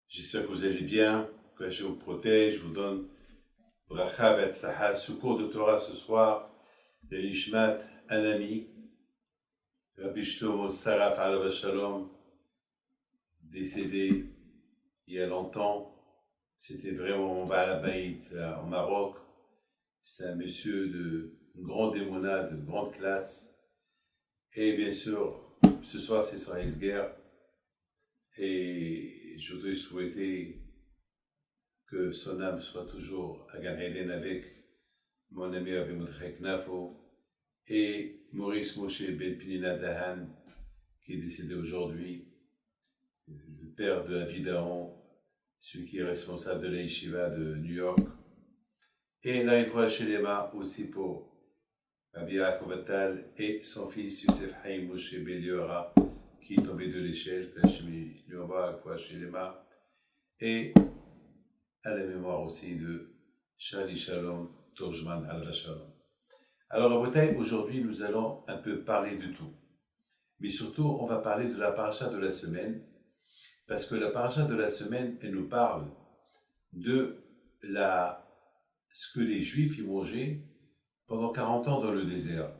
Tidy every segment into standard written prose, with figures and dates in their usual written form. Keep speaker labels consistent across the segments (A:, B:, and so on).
A: J'espère que vous allez bien, que je vous protège, je vous donne bracha v'atzlacha. Ce cours de Torah ce soir, le Ishmat, un ami, Rabbi Shlomo Saraf alav shalom, décédé il y a longtemps. C'était vraiment mon Baal Habayit en Maroc. C'est un monsieur de grande émona, de grande classe. Et bien sûr, ce soir c'est son ex-guerre. Et je voudrais souhaiter que son âme soit toujours à Gan Eden avec mon ami Rabbi Mordechai Knafo et Maurice Moshe Ben Pinina Dahan, qui est décédé aujourd'hui, le père de Avi Dahan, celui qui est responsable de la Yeshiva de New York. Et là, une fois chez Lema aussi pour Rabbi Yaakov Attal et son fils Youssef Haïm Moshe Ben Liora, qui est tombé de l'échelle, Kashmi Lioma, une fois chez Lema. Et à la mémoire aussi de Shali Shalom, Torjman Alva Shalom. Alors, à Botay, aujourd'hui, nous allons un peu parler de tout. Mais surtout, on va parler de la paracha de la semaine, parce que la paracha de la semaine, elle nous parle de ce que les Juifs y mangeaient pendant 40 ans dans le désert.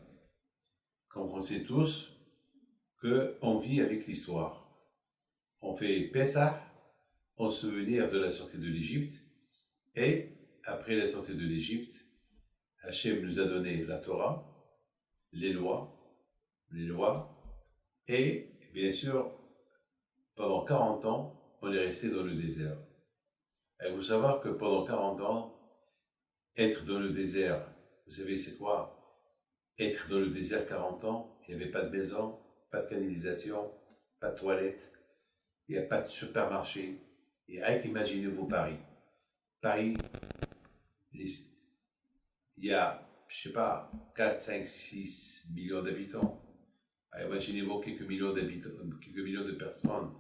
A: Comme on sait tous qu'on vit avec l'histoire. On fait Pessah en souvenir de la sortie de l'Égypte, et après la sortie de l'Égypte, Hachem nous a donné la Torah, les lois, et bien sûr, pendant 40 ans, on est resté dans le désert. Il faut savoir que pendant 40 ans, être dans le désert, vous savez c'est quoi? Être dans le désert 40 ans, il n'y avait pas de maison, pas de canalisation, pas de toilette, il n'y a pas de supermarché. Et rien qu'imaginez-vous Paris. Paris, il y a, je ne sais pas, 4, 5, 6 millions d'habitants. Imaginez-vous quelques millions de personnes,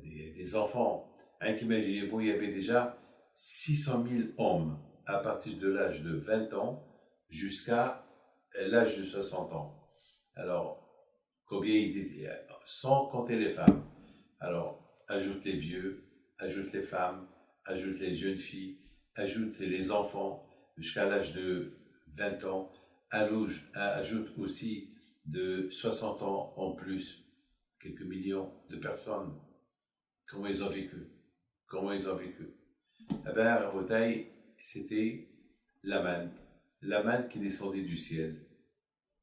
A: des enfants. Rien qu'imaginez-vous, il y avait déjà 600 000 hommes à partir de l'âge de 20 ans jusqu'à l'âge de 60 ans. Alors, combien ils étaient, sans compter les femmes. Alors, ajoute les vieux, ajoute les femmes, ajoute les jeunes filles, ajoute les enfants jusqu'à l'âge de 20 ans, ajoute aussi de 60 ans en plus, quelques millions de personnes. Comment ils ont vécu? Eh bien, à Bretagne, c'était la manne qui descendait du ciel.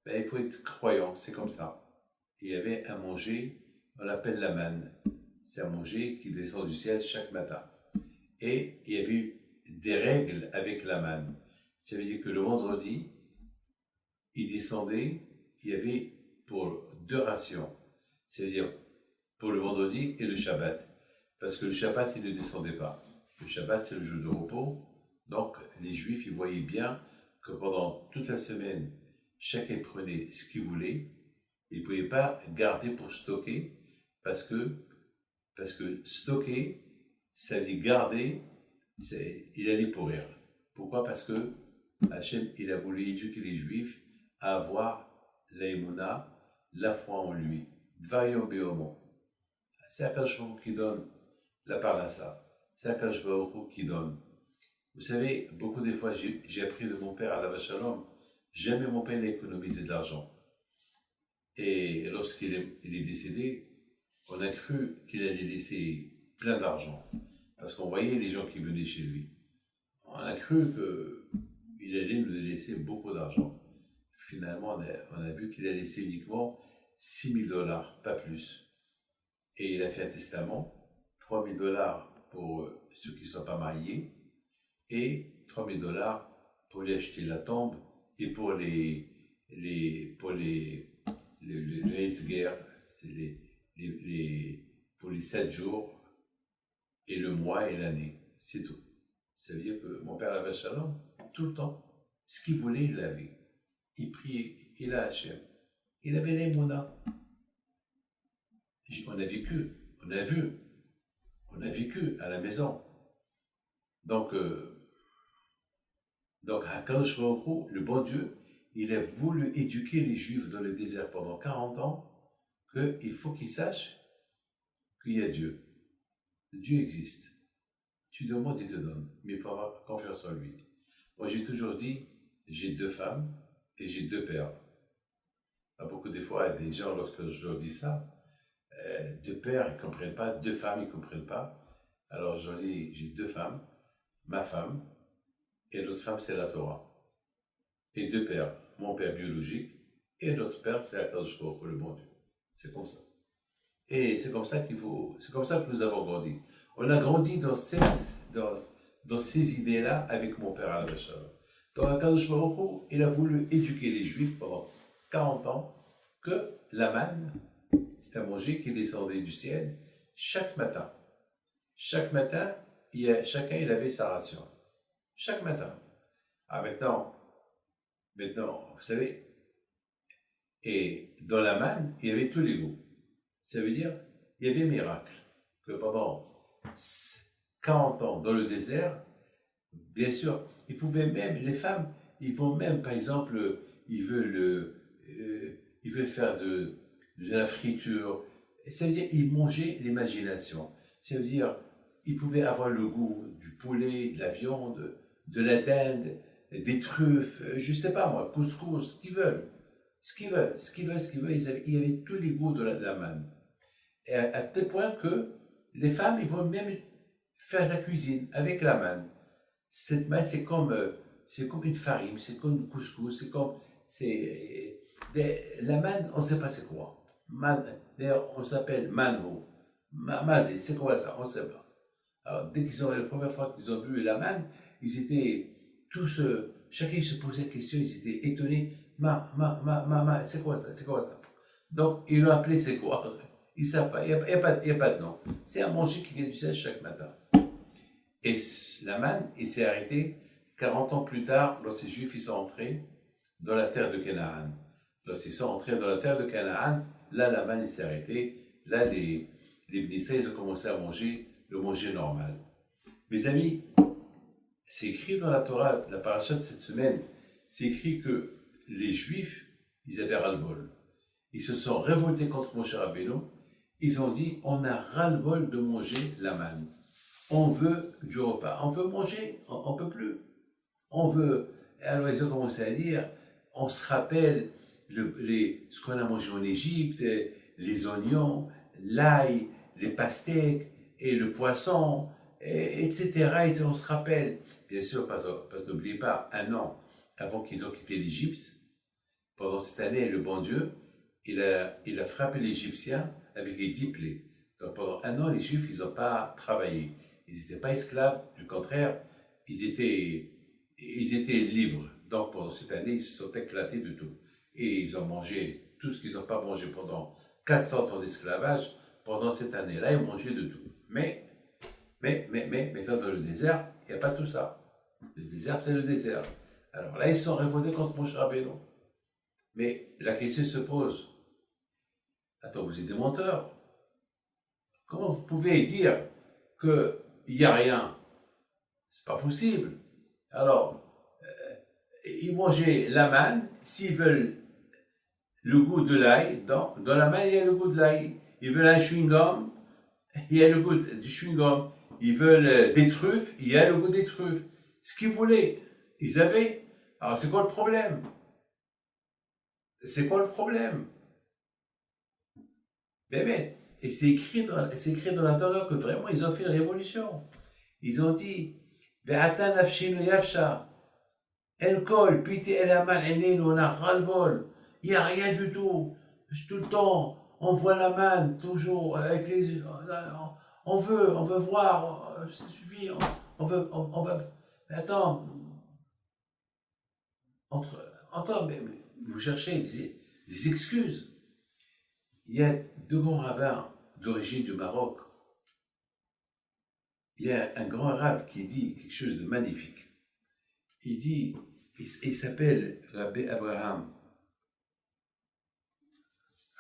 A: Ben, il faut être croyant, c'est comme ça. Il y avait à manger, on l'appelle la manne. C'est à manger qui descend du ciel chaque matin. Et il y avait des règles avec la manne. Ça veut dire que le vendredi, il descendait, il y avait pour 2 rations. Ça veut dire pour le vendredi et le Shabbat. Parce que le Shabbat, il ne descendait pas. Le Shabbat, c'est le jour de repos. Donc, les Juifs, ils voyaient bien que pendant toute la semaine, chacun prenait ce qu'il voulait. Il ne pouvait pas garder pour stocker, parce que stocker, ça veut dire garder, il allait pourrir. Pourquoi? Parce que Hachem, il a voulu éduquer les Juifs à avoir l'aïmouna, la foi en lui. Dvayom beomo. C'est Akash Baruch Hu qui donne la parnassa. C'est Akash Baruch Hu qui donne. Vous savez, beaucoup de fois, j'ai appris de mon père, alav shalom, jamais mon père n'a économisé de l'argent. Et lorsqu'il est décédé, on a cru qu'il allait laisser plein d'argent. Parce qu'on voyait les gens qui venaient chez lui. On a cru qu'il allait nous laisser beaucoup d'argent. Finalement, on a vu qu'il a laissé uniquement $6,000, pas plus. Et il a fait un testament, $3,000 pour ceux qui ne sont pas mariés, et $3,000 pour lui acheter la tombe, et pour les guerre, c'est pour les 7 jours, et le mois et l'année, c'est tout. Ça veut dire que mon père avait Shalom, tout le temps, ce qu'il voulait, il l'avait. Il priait, il a Hachem. Il avait les Mouna. On a vécu, on a vécu à la maison. Donc Hakadosh Baruch Hu, le bon Dieu, il a voulu éduquer les Juifs dans le désert pendant 40 ans, qu'il faut qu'ils sachent qu'il y a Dieu. Dieu existe. Tu demandes, il te donne. Mais il faut avoir confiance en lui. Moi, j'ai toujours dit, j'ai 2 femmes et j'ai 2 pères. Beaucoup de fois, les gens, lorsque je leur dis ça, 2 pères, ils ne comprennent pas, 2 femmes, ils ne comprennent pas. Alors, je leur dis, j'ai 2 femmes, ma femme, et l'autre femme, c'est la Torah. Et 2 pères, mon père biologique, et l'autre père, c'est Akadosh Baruch Hu, le bon Dieu. C'est comme ça. Et c'est comme ça c'est comme ça que nous avons grandi. On a grandi dans ces idées-là avec mon père Alav Shalom. Donc Akadosh Baruch Hu, il a voulu éduquer les Juifs pendant 40 ans que la manne, c'est à manger qui descendait du ciel chaque matin. Chaque matin, chacun il avait sa ration. Chaque matin. Ah maintenant, vous savez, et dans la manne, il y avait tous les goûts. Ça veut dire, il y avait un miracle. Que pendant 40 ans dans le désert, bien sûr, ils pouvaient même, les femmes, ils vont même, par exemple, ils veulent faire de la friture. Ça veut dire, ils mangeaient l'imagination. Ça veut dire, ils pouvaient avoir le goût du poulet, de la viande, de la dinde, des truffes, je ne sais pas moi, couscous, ce qu'ils veulent. Il y avait tous les goûts de la manne. Et à tel point que les femmes, ils vont même faire la cuisine avec la manne. Cette manne, c'est comme une farine, c'est comme une couscous, la manne, on ne sait pas c'est quoi. D'ailleurs, on s'appelle manho. Mazé, c'est quoi ça? On ne sait pas. Alors, la première fois qu'ils ont vu la manne, ils étaient tous, chacun se posait la question, ils étaient étonnés. C'est quoi ça? C'est quoi ça? Donc, ils l'ont appelé c'est quoi? Ils ne savent pas, il n'y a pas de nom. C'est un manger qui vient du ciel chaque matin. Et la manne, il s'est arrêté 40 ans plus tard, lorsque les Juifs ils sont entrés dans la terre de Canaan. Lorsqu'ils sont entrés dans la terre de Canaan, là, la manne, il s'est arrêté. Là, les Bénissés, ils ont commencé à manger le manger normal. Mes amis, c'est écrit dans la Torah, la paracha de cette semaine, c'est écrit que les Juifs, ils avaient ras-le-bol. Ils se sont révoltés contre Moshe Rabbeinu. Ils ont dit, on a ras-le-bol de manger la manne. On veut du repas. On veut manger, on ne peut plus. On veut. Alors ils ont commencé à dire, on se rappelle ce qu'on a mangé en Égypte, les oignons, l'ail, les pastèques et le poisson, etc. Et on se rappelle. Bien sûr, parce que n'oubliez pas, 1 an avant qu'ils ont quitté l'Égypte, pendant cette année, le bon Dieu, il a frappé les Égyptiens avec les 10 plaies. Donc pendant 1 an, les Juifs, ils n'ont pas travaillé. Ils n'étaient pas esclaves, du contraire, ils étaient libres. Donc pendant cette année, ils se sont éclatés de tout. Et ils ont mangé tout ce qu'ils n'ont pas mangé pendant 400 ans d'esclavage. Pendant cette année-là, ils ont mangé de tout. Mais, maintenant dans le désert, il n'y a pas tout ça. Le désert, c'est le désert. Alors là, ils se sont révoltés contre Moshe Rabbeinu. Mais la question se pose. Attends, vous êtes des menteurs. Comment vous pouvez dire qu'il n'y a rien? C'est pas possible. Alors, ils mangeaient la manne. S'ils veulent le goût de l'ail, dans la manne, il y a le goût de l'ail. Ils veulent un chewing-gum, il y a le goût du chewing-gum. Ils veulent des truffes, il y a le goût des truffes. Ce qu'ils voulaient, ils avaient. Alors, c'est quoi le problème? C'est quoi le problème? Mais, et c'est écrit dans la Torah que vraiment ils ont fait une révolution. Ils ont dit, Ve'ata nafshinu yafsha, el kol, piti el aman enenu, on a ras-le-bol. Il n'y a rien du tout. Tout le temps, on voit la manne, toujours, avec les. On veut voir, ça suffit, on veut. Mais attends, mais vous cherchez des excuses. Il y a 2 grands rabbins d'origine du Maroc. Il y a un grand arabe qui dit quelque chose de magnifique. Il dit, il s'appelle Rabbi Abraham,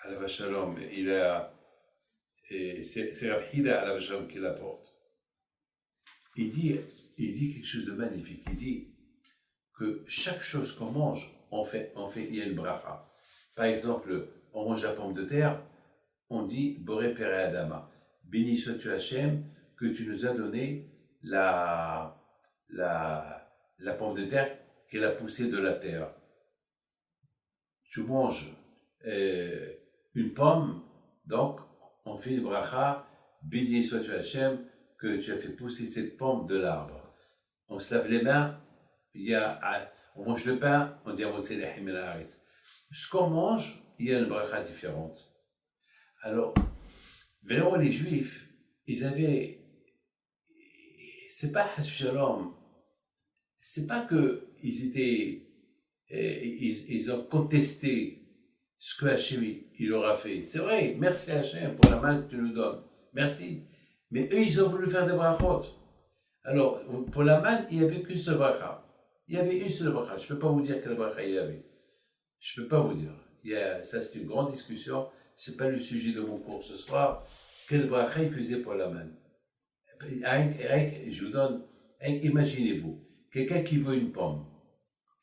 A: Alav Shalom. C'est Rabbi Hida Alav Shalom qui l'apporte. Il dit quelque chose de magnifique. Il dit que chaque chose qu'on mange, il y a une bracha. Par exemple, on mange la pomme de terre, on dit Boré Pere Adama. béni sois-tu Hachem, que tu nous as donné la pomme de terre qu'elle a poussée de la terre. Tu manges une pomme, donc on fait une bracha, béni sois-tu Hachem, que tu as fait pousser cette pomme de l'arbre. On se lave les mains, on mange le pain, on dit ce qu'on mange, il y a une bracha différente. Alors, vraiment les Juifs, ils avaient, c'est pas Shalom, c'est pas que ils ont contesté ce que Hachem il leur a fait. C'est vrai, merci Hachem pour la main que tu nous donnes, merci. Mais eux, ils ont voulu faire des brachot. Alors, pour la manne, il n'y avait qu'une seule bracha. Il y avait une seule bracha. Je ne peux pas vous dire quelle bracha il y avait. Je ne peux pas vous dire. Ça, c'est une grande discussion. Ce n'est pas le sujet de mon cours ce soir. Quelle bracha il faisait pour la manne. Je vous donne, imaginez-vous, quelqu'un qui veut une pomme,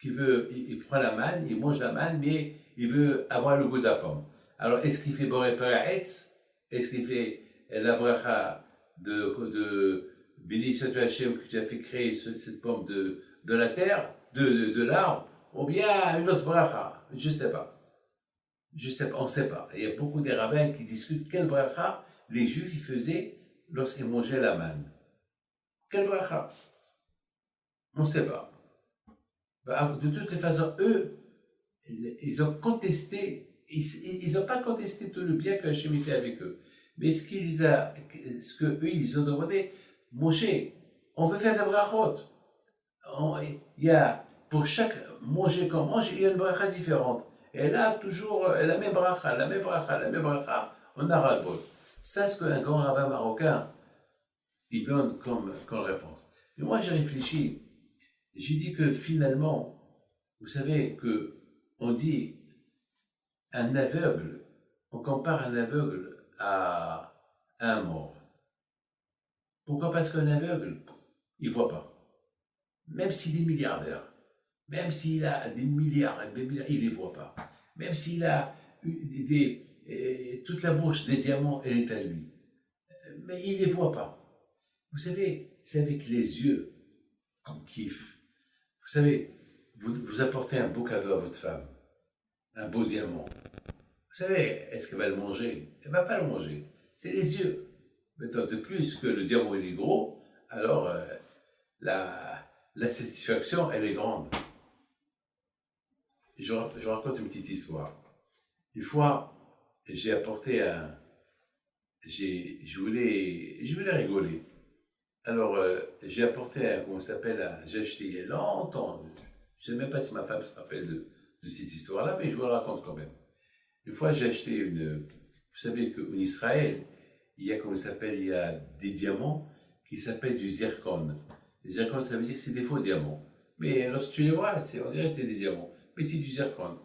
A: il prend la manne, il mange la manne, mais il veut avoir le goût de la pomme. Alors, est-ce qu'il fait Boré Peraetz? Est-ce qu'il fait la bracha de béni sois-tu Hachem que tu as fait créer cette pomme de la terre, de l'arbre, ou bien une autre bracha? Je ne sais pas. On ne sait pas. Il y a beaucoup de rabbins qui discutent quelle bracha les Juifs y faisaient lorsqu'ils mangeaient la manne. Quelle bracha? On ne sait pas. De toutes les façons, eux, ils ont contesté, ils n'ont pas contesté tout le bien que Hachem fait avec eux. Mais ce que eux, ils ont demandé, Moshe, on veut faire des brachot. Il y a, pour chaque manger qu'on mange, il y a une bracha différente. Et là, toujours la même bracha, on a ras-le-bol. Ça, c'est ce qu'un grand rabbin marocain, il donne comme réponse. Et moi, j'ai réfléchi. J'ai dit que finalement, vous savez qu'on dit un aveugle, on compare un aveugle à un mort. Pourquoi? Parce qu'un aveugle, il ne voit pas. Même s'il est milliardaire, même s'il a des milliards, il ne les voit pas. Même s'il a toute la bourse des diamants, elle est à lui. Mais il ne les voit pas. Vous savez, c'est avec les yeux qu'on kiffe. Vous savez, vous apportez un beau cadeau à votre femme, un beau diamant. Vous savez, est-ce qu'elle va le manger? Elle ne va pas le manger. C'est les yeux. Maintenant, de plus que le diamant il est gros, alors la satisfaction, elle est grande. Je raconte une petite histoire. Une fois, j'ai apporté je voulais rigoler. Alors, j'ai apporté comment ça s'appelle, j'ai acheté il y a longtemps. Je ne sais même pas si ma femme se rappelle de cette histoire-là, mais je vous la raconte quand même. Une fois, j'ai acheté vous savez qu'en Israël, il y a, comment ça s'appelle, il y a des diamants qui s'appellent du zircon. Le zircon, ça veut dire que c'est des faux diamants. Mais lorsque tu les vois, on dirait que c'est des diamants. Mais c'est du zircon.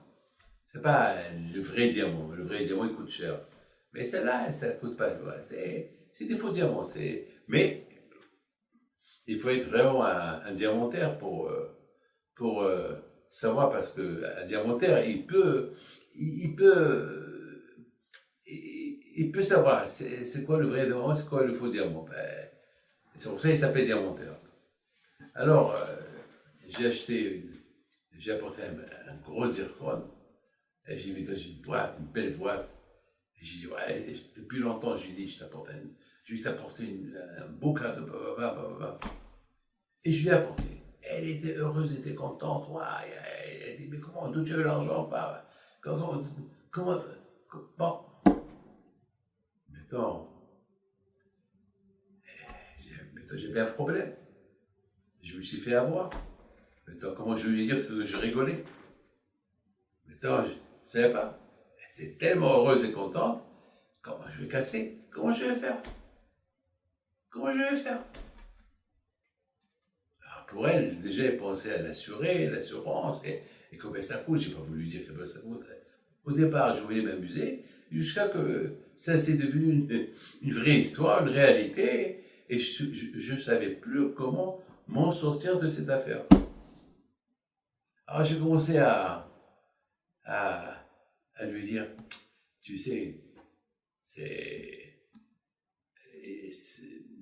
A: C'est pas le vrai diamant. Le vrai diamant, il coûte cher. Mais celle-là, ça ne coûte pas. C'est des faux diamants. Mais il faut être vraiment un diamantaire pour savoir, parce qu'un diamantaire, il peut savoir c'est quoi le vrai diamant, c'est quoi le faux diamant. C'est pour ça qu'il s'appelle diamantaire. Alors, j'ai apporté un gros zircon, et j'ai mis dans une boîte, une belle boîte. Et j'ai dit, ouais, depuis longtemps, je lui ai dit, je vais t'apporter un beau cadeau, et je lui ai apporté. Elle était heureuse, elle était contente. Ouais, elle dit, mais d'où tu as eu l'argent? Comment, bon. Maintenant, j'ai bien un problème. Je me suis fait avoir. Maintenant, comment je vais lui dire que je rigolais? Maintenant, je ne savais pas. Elle était tellement heureuse et contente. Comment je vais casser? Comment je vais faire? Alors pour elle, déjà, elle pensait à l'assurance, et combien ça coûte. Je n'ai pas voulu dire combien ça coûte. Au départ, je voulais m'amuser, jusqu'à que ça s'est devenu une vraie histoire, une réalité, et je ne savais plus comment m'en sortir de cette affaire. Alors j'ai commencé à lui dire, tu sais,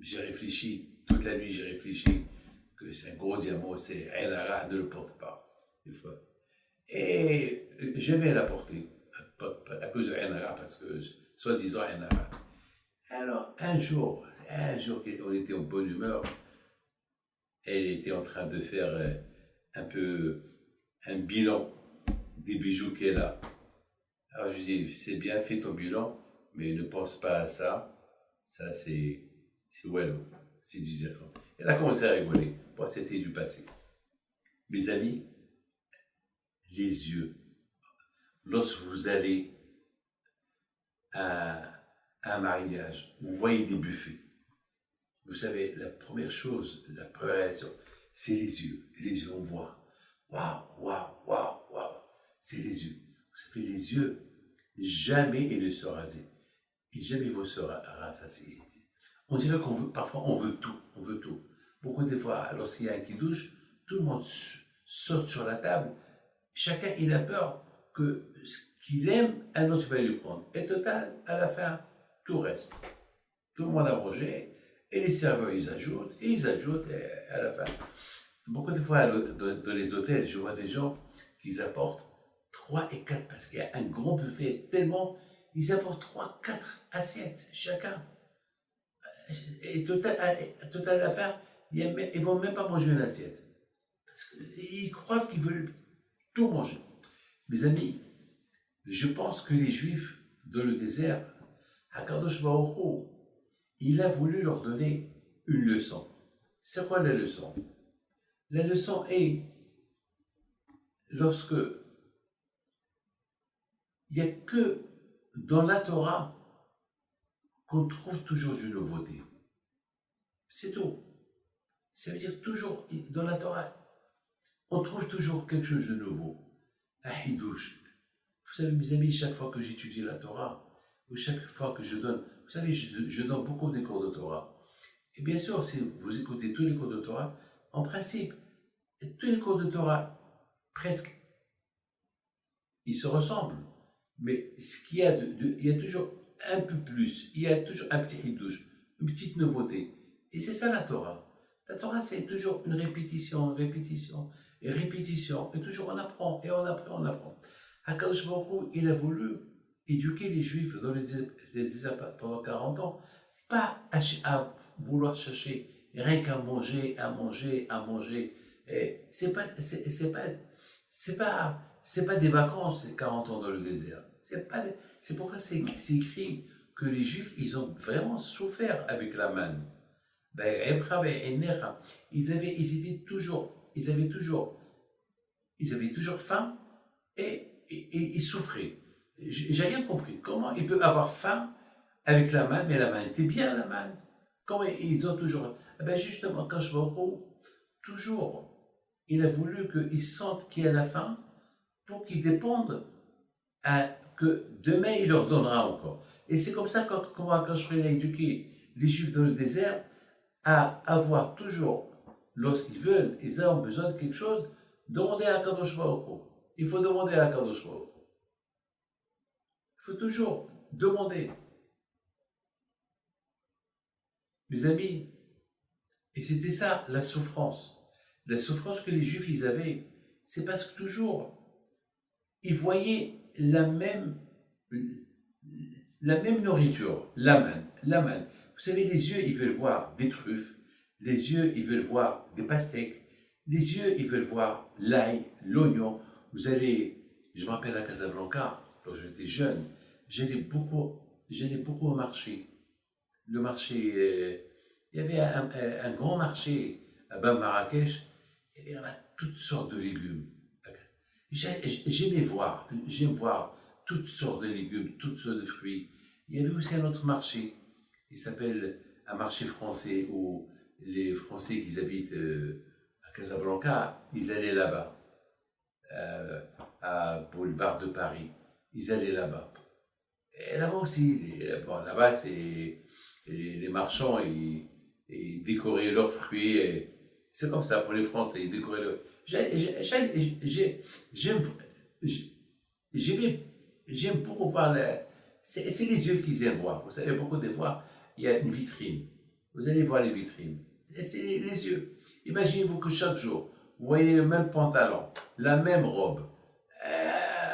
A: j'ai réfléchi, toute la nuit j'ai réfléchi que c'est un gros diamant, c'est El Ara, ne le porte pas. Et j'aimais la porter, à cause de El Ara, parce que, soi-disant El Ara. Alors, un jour, on était en bonne humeur, elle était en train de faire un peu un bilan des bijoux qu'elle a. Alors je dis, c'est bien, fais ton bilan, mais ne pense pas à ça. Ça, c'est Wallo, c'est du zircon. Elle a commencé à rigoler. Bon, c'était du passé. Mes amis, les yeux. Lorsque vous allez à un mariage, vous voyez des buffets. Vous savez, la première chose, la première réaction, c'est les yeux. Et les yeux, on voit. Waouh, waouh, waouh, waouh. C'est les yeux. Vous savez, les yeux, jamais ils ne se rasent. Et jamais ils vont se rassasier. On dirait qu'on veut, parfois on veut tout, on veut tout. Beaucoup de fois, lorsqu'il y a un qui douche, tout le monde saute sur la table. Chacun, il a peur que ce qu'il aime, un autre va lui prendre. Et total, à la fin, tout reste. Tout le monde a mangé, et les serveurs, ils ajoutent, et à la fin. Beaucoup de fois, dans les hôtels, je vois des gens qui apportent 3 et 4, parce qu'il y a un grand buffet, tellement, ils apportent 3, 4 assiettes, chacun. Et total, à la fin, ils ne vont même pas manger une assiette. Parce qu'ils croient qu'ils veulent tout manger. Mes amis, je pense que les Juifs, dans le désert, Akadosh Baruch Hu, il a voulu leur donner une leçon. C'est quoi la leçon? La leçon est, lorsque il n'y a que dans la Torah qu'on trouve toujours une nouveauté. C'est tout. Ça veut dire toujours, dans la Torah, on trouve toujours quelque chose de nouveau. Un hidouche. Vous savez, mes amis, chaque fois que j'étudie la Torah, ou chaque fois que je donne, vous savez, je donne beaucoup de cours de Torah. Et bien sûr, si vous écoutez tous les cours de Torah, en principe, tous les cours de Torah, presque, ils se ressemblent. Mais ce qu'il y a, il y a toujours un peu plus, il y a toujours un petit hidouche, une petite nouveauté. Et c'est ça la Torah. La Torah, c'est toujours une répétition, répétition, et répétition. Et toujours on apprend, et on apprend, on apprend. Akadosh Baruch Hu, il a voulu éduquer les Juifs dans les déserts pendant 40 ans, pas à vouloir chercher rien qu'à manger, à manger, à manger. C'est pas des vacances, 40 ans dans le désert. C'est pourquoi c'est écrit que les Juifs, ils ont vraiment souffert avec la manne. Ils avaient toujours faim et ils souffraient. J'ai rien compris. Comment ils peuvent avoir faim avec la manne, mais la manne était bien, la manne. Comment ils ont toujours... justement, quand je vois toujours, il a voulu qu'ils sentent qu'il y a la faim pour qu'ils dépendent que demain il leur donnera encore. Et c'est comme ça quand je serai éduqué les Juifs dans le désert à avoir toujours, lorsqu'ils veulent, ils ont besoin de quelque chose, demander à Kadosh Baruch Hu. Il faut demander à Kadosh Baruch Hu. Il faut toujours demander. Mes amis, et c'était ça la souffrance. La souffrance que les Juifs ils avaient, c'est parce que toujours ils voyaient la même nourriture, la manne. Vous savez, les yeux, ils veulent voir des truffes, les yeux, ils veulent voir des pastèques, les yeux, ils veulent voir l'ail, l'oignon. Je me rappelle à Casablanca, quand j'étais jeune, j'allais beaucoup au marché. Le marché, il y avait un grand marché à Bam Marrakech, il y avait là-bas toutes sortes de légumes. J'aime voir toutes sortes de légumes, toutes sortes de fruits. Il y avait aussi un autre marché, il s'appelle un marché français, où les Français qui habitent à Casablanca, ils allaient là-bas, à Boulevard de Paris, ils allaient là-bas. Et là-bas aussi, là-bas, c'est les marchands, ils décoraient leurs fruits, c'est comme ça pour les Français, ils décoraient leurs... J'aime beaucoup voir c'est les yeux qu'ils aiment voir. Vous savez, beaucoup de fois, il y a une vitrine. vous allez voir les vitrines. C'est les yeux. Imaginez-vous que chaque jour, vous voyez le même pantalon, la même robe.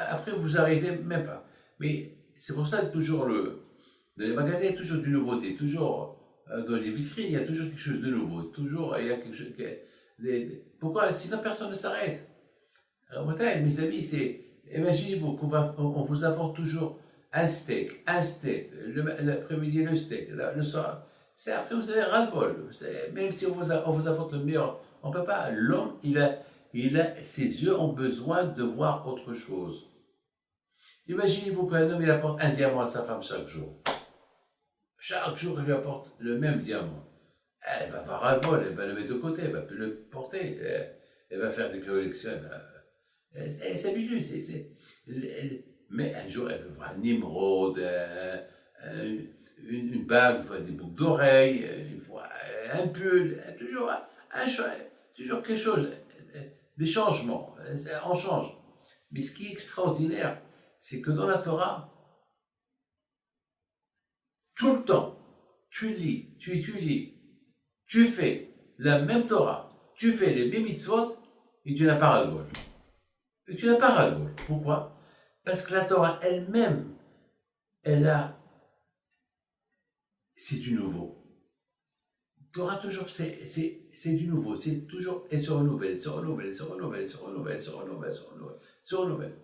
A: Après, vous arrêtez même pas. Mais c'est pour ça que toujours dans les magasins, il y a toujours du nouveauté. Toujours dans les vitrines, il y a toujours quelque chose de nouveau. Toujours, il y a quelque chose pourquoi? Sinon, personne ne s'arrête. Alors, mes amis, imaginez-vous on vous apporte toujours un steak, l'après-midi le steak, le soir. Après, vous avez ras-le-bol. Même si on vous apporte le meilleur, on ne peut pas. L'homme, ses yeux ont besoin de voir autre chose. Imaginez-vous qu'un homme, il apporte un diamant à sa femme chaque jour. Chaque jour, il lui apporte le même diamant. Elle va avoir ras-le-bol, elle va le mettre de côté, elle va plus le porter. Elle va faire des collections. Elle s'habitue. Mais un jour, elle veut voir un émeraude, une bague, des boucles d'oreilles, un pull, toujours quelque chose, des changements, on change. Mais ce qui est extraordinaire, c'est que dans la Torah, tout le temps, tu lis, tu étudies, tu fais la même Torah, tu fais les mêmes mitzvot, et tu n'as pas ras-le-bol. Et tu n'as pas ras-le-bol. Pourquoi? Parce que la Torah elle-même, c'est du nouveau. Torah toujours, c'est du nouveau. C'est toujours, elle se renouvelle, elle se renouvelle, elle se renouvelle, elle se renouvelle, elle se renouvelle, elle se renouvelle, elle se renouvelle.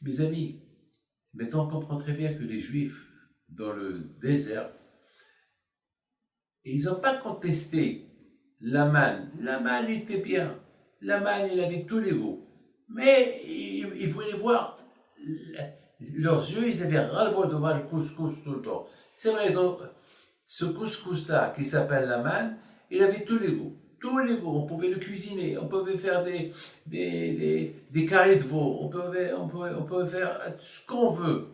A: Mes amis, maintenant on comprend très bien que les Juifs, dans le désert, ils n'ont pas contesté la manne. La manne était bien. La manne, il avait tous les goûts. Mais ils voulaient voir, leurs yeux, ils avaient ras-le-bol de voir le couscous tout le temps. C'est vrai, donc, ce couscous-là, qui s'appelle la manne, il avait tous les goûts. Tous les goûts. On pouvait le cuisiner, on pouvait faire des carrés de veau, on pouvait faire ce qu'on veut.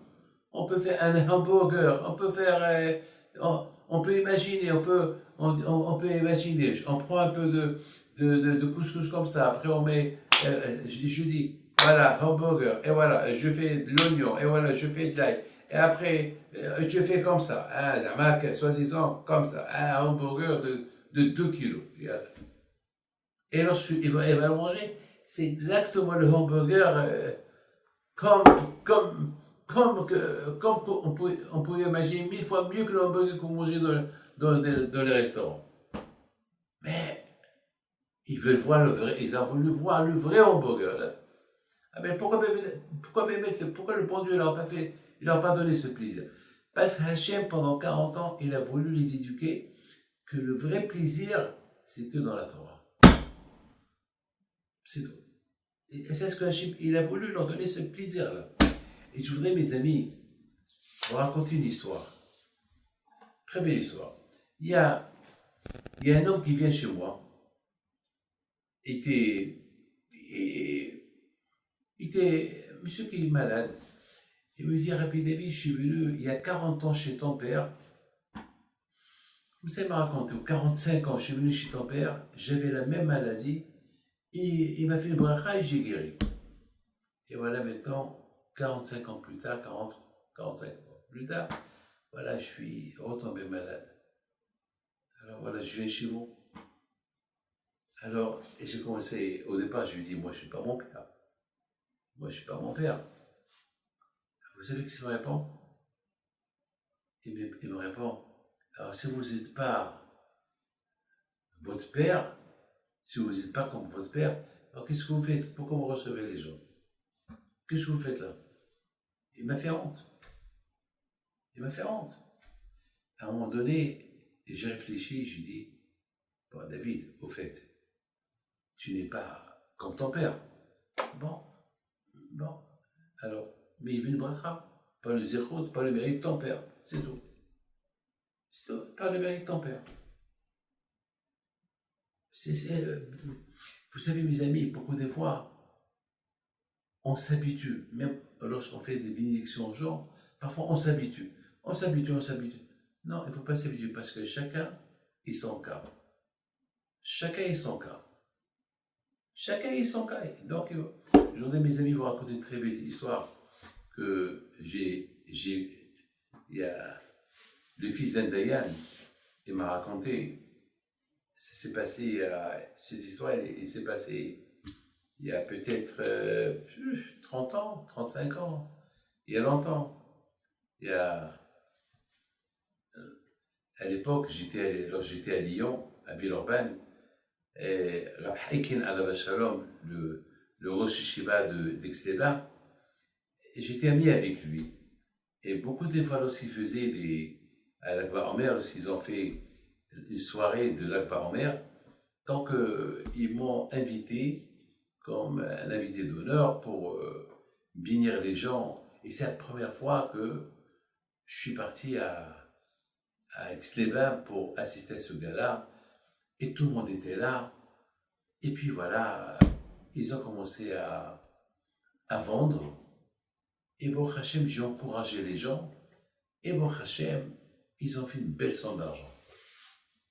A: On peut faire un hamburger, on peut faire... on peut imaginer, on peut imaginer. On prend un peu de couscous comme ça, après on met... je dis, voilà, hamburger, et voilà, je fais de l'oignon, et voilà, je fais de l'ail. Et après, je fais comme ça, soi-disant comme ça, un hamburger de 2 kilos. Et lorsqu'il va le manger, c'est exactement le hamburger comme on pouvait imaginer 1000 fois mieux que le hamburger qu'on mangeait dans les restaurants. Mais ils veulent voir ils ont voulu voir le vrai hamburger. Là. Ah ben pourquoi le bon Dieu il leur a pas donné ce plaisir? Parce qu'Hachem, pendant 40 ans, il a voulu les éduquer que le vrai plaisir, c'est que dans la Torah. C'est tout. Et c'est ce que Hachem, il a voulu leur donner ce plaisir-là. Et je voudrais, mes amis, vous raconter une histoire. Très belle histoire. Il y a un homme qui vient chez moi. Il était monsieur qui est malade. Il me dit, Rabbi David, je suis venu il y a 40 ans chez ton père. Vous savez me raconter, 45 ans, je suis venu chez ton père, j'avais la même maladie, et il m'a fait le bracha et j'ai guéri. Et voilà maintenant, 45 ans plus tard, 45 ans plus tard, voilà, je suis retombé malade. Alors voilà, je viens chez vous. Alors, et j'ai commencé, au départ, je lui dis, moi je ne suis pas mon père. Moi je ne suis pas mon père. Vous savez ce qu'il me répond? Il me répond, alors si vous n'êtes pas votre père, si vous n'êtes pas comme votre père, alors qu'est-ce que vous faites? Pourquoi vous recevez les gens? Qu'est-ce que vous faites là? Il m'a fait honte. Il m'a fait honte. À un moment donné, j'ai réfléchi, j'ai dit, bon David, au fait, tu n'es pas comme ton père. Bon, alors, mais il veut le bracha, pas le zéro, pas le mérite de ton père, c'est tout. C'est tout, pas le mérite de ton père. Vous savez, mes amis, beaucoup de fois, on s'habitue, même lorsqu'on fait des bénédictions aux gens, parfois on s'habitue. On s'habitue. Non, il ne faut pas s'habituer parce que chacun est son cas. Chacun est son cas. Donc, je voudrais, mes amis, vous raconter une très belle histoire que il y a le fils d'un Dayan, il m'a raconté, ça s'est passé, cette histoire, elle s'est passée il y a peut-être 30 ans, 35 ans, il y a longtemps. Il y a, à l'époque, lorsque j'étais à Lyon, à Villeurbanne, et Rab Haikin Alava Shalom, le Rosh Yeshiva d'Aix-les-Bains, j'étais ami avec lui. Et beaucoup de fois, lorsqu'ils faisaient à l'Akba Omer, lorsqu'ils ont fait une soirée de l'Akba Omer, tant qu'ils m'ont invité comme un invité d'honneur pour bénir les gens. Et c'est la première fois que je suis parti à Aix-les-Bains pour assister à ce gala. Et tout le monde était là. Et puis voilà, ils ont commencé à vendre. Et bon Hachem, j'ai encouragé les gens. Et bon Hachem, ils ont fait une belle somme d'argent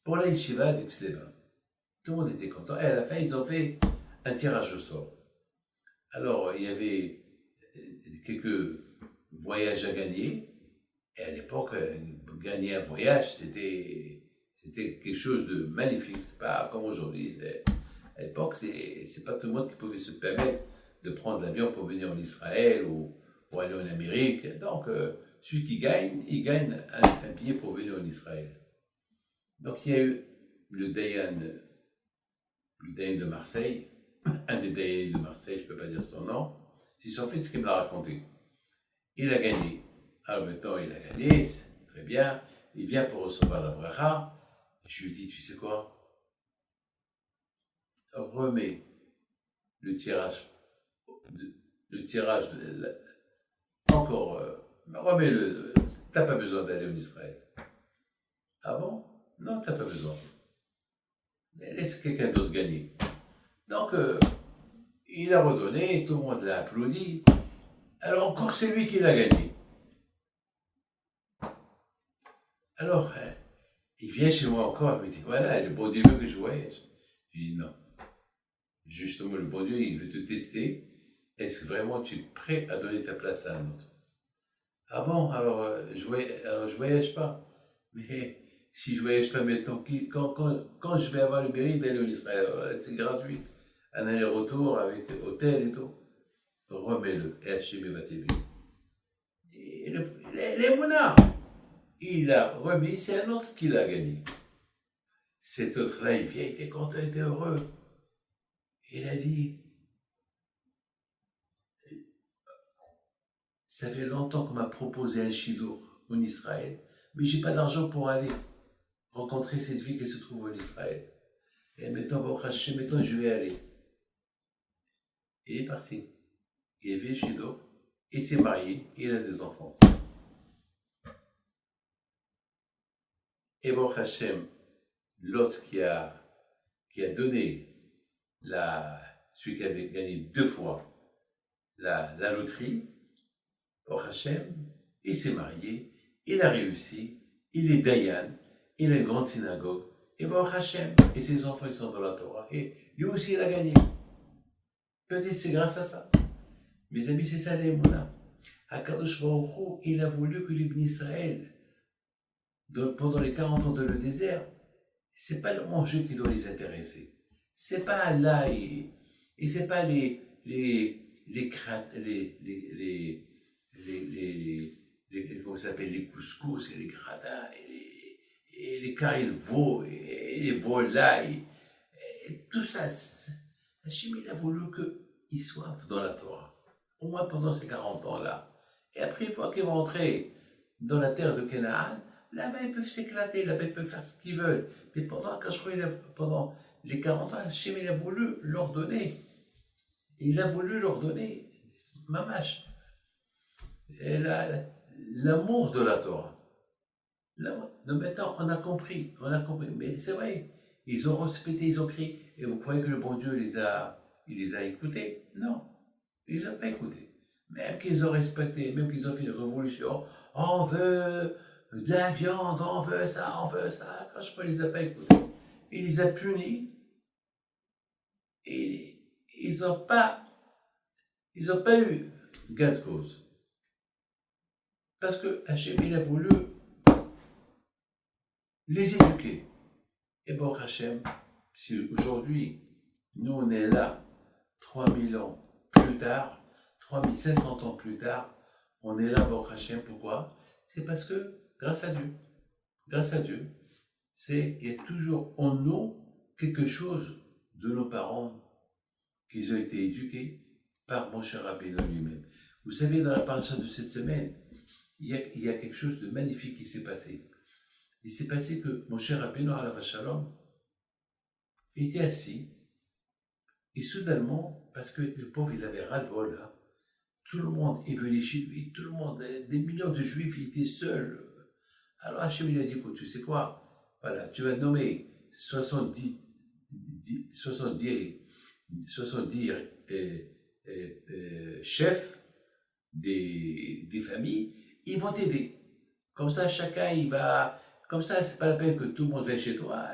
A: pour la yeshiva d'Aix-les-Bains. Tout le monde était content. Et à la fin, ils ont fait un tirage au sort. Alors, il y avait quelques voyages à gagner. Et à l'époque, gagner un voyage, c'était quelque chose de magnifique. C'est pas comme aujourd'hui. À l'époque, c'est pas tout le monde qui pouvait se permettre de prendre l'avion pour venir en Israël ou pour aller en Amérique. Donc, celui qui gagne, il gagne un billet pour venir en Israël. Donc, il y a eu le Dayan de Marseille, un des Dayan de Marseille, je ne peux pas dire son nom, c'est son fils qui me l'a raconté. Il a gagné. Alors maintenant, il a gagné, c'est très bien. Il vient pour recevoir la bracha. Je lui dis, tu sais quoi? Remets le tirage, encore, remets-le, t'as pas besoin d'aller en Israël. Ah bon? Non, t'as pas besoin. Laisse quelqu'un d'autre gagner. Donc, il a redonné, tout le monde l'a applaudi. Alors encore c'est lui qui l'a gagné. Alors, il vient chez moi encore, il me dit, voilà, le bon Dieu veut que je voyage. Je dis non. Justement, le bon Dieu, il veut te tester. Est-ce que vraiment tu es prêt à donner ta place à un autre? Ah bon, alors je voyage pas. Mais si je voyage pas maintenant, quand je vais avoir le mérite d'aller en Israël, c'est gratuit. Un aller-retour avec hôtel et tout. Remets-le. Et Hachem va t'aider. Et les monarques, il a remis, c'est un autre qui l'a gagné. Cet autre-là, il vient, il était content, il était heureux. Il a dit, ça fait longtemps qu'on m'a proposé un chidour en Israël, mais j'ai pas d'argent pour aller rencontrer cette fille qui se trouve en Israël. Et maintenant, maintenant je vais aller. Il est parti. Il est venu chidour, il s'est marié, il a des enfants. Et Baruch Hashem, l'autre qui a donné celui qui a gagné 2 fois la loterie, Baruch Hashem, il s'est marié, il a réussi, il est Dayan, il a une grande synagogue, et Baruch Hashem, et ses enfants ils sont dans la Torah, et lui aussi il a gagné. Peut-être c'est grâce à ça. Mes amis, c'est ça les mouna. HaKadosh Baruch Hu, il a voulu que l'Ibn Israël, pendant les 40 ans de le désert, c'est pas le manger qui doit les intéresser. C'est pas Allah et c'est pas comment ça s'appelle, les couscous et les gradins et les carrés de veau et les volailles. Et tout ça, Hachem, il a voulu qu'ils soient dans la Torah, au moins pendant ces 40 ans-là. Et après, une fois qu'ils vont entrer dans la terre de Canaan, là-bas, ils peuvent s'éclater, là-bas, ils peuvent faire ce qu'ils veulent. Mais pendant les 40 ans, Hachem, il a voulu leur donner. Il a voulu leur donner, mamash, l'amour de la Torah. Donc maintenant, on a compris. Mais c'est vrai, ils ont respecté, ils ont crié. Et vous croyez que le bon Dieu les a écoutés? Non, ils n'ont pas écouté. Même qu'ils ont respecté, même qu'ils ont fait une révolution, on veut de la viande, on veut ça. Quand je ne les a pas écoutés, il les a punis. Et ils n'ont pas eu gain de cause. Parce que Hachem, il a voulu les éduquer. Et Baruch Hashem, si aujourd'hui, nous on est là, 3000 ans plus tard, 3500 ans plus tard, on est là, Baruch Hashem, pourquoi? C'est parce que, grâce à Dieu, il y a toujours en nous quelque chose de nos parents qui ont été éduqués par Moshe Rabbeinu lui-même. Vous savez, dans la paracha de cette semaine, il y a quelque chose de magnifique qui s'est passé. Il s'est passé que Moshe Rabbeinu alav shalom était assis, et soudainement, parce que le pauvre il avait ras-le-bol, là, tout le monde est venu chez lui, tout le monde, des millions de juifs, il était seul. Alors Hachem il a dit, écoute, tu sais quoi, voilà, tu vas nommer 70 chefs des familles, ils vont t'aider. Comme ça, chacun, il va... Comme ça, c'est pas la peine que tout le monde vienne chez toi.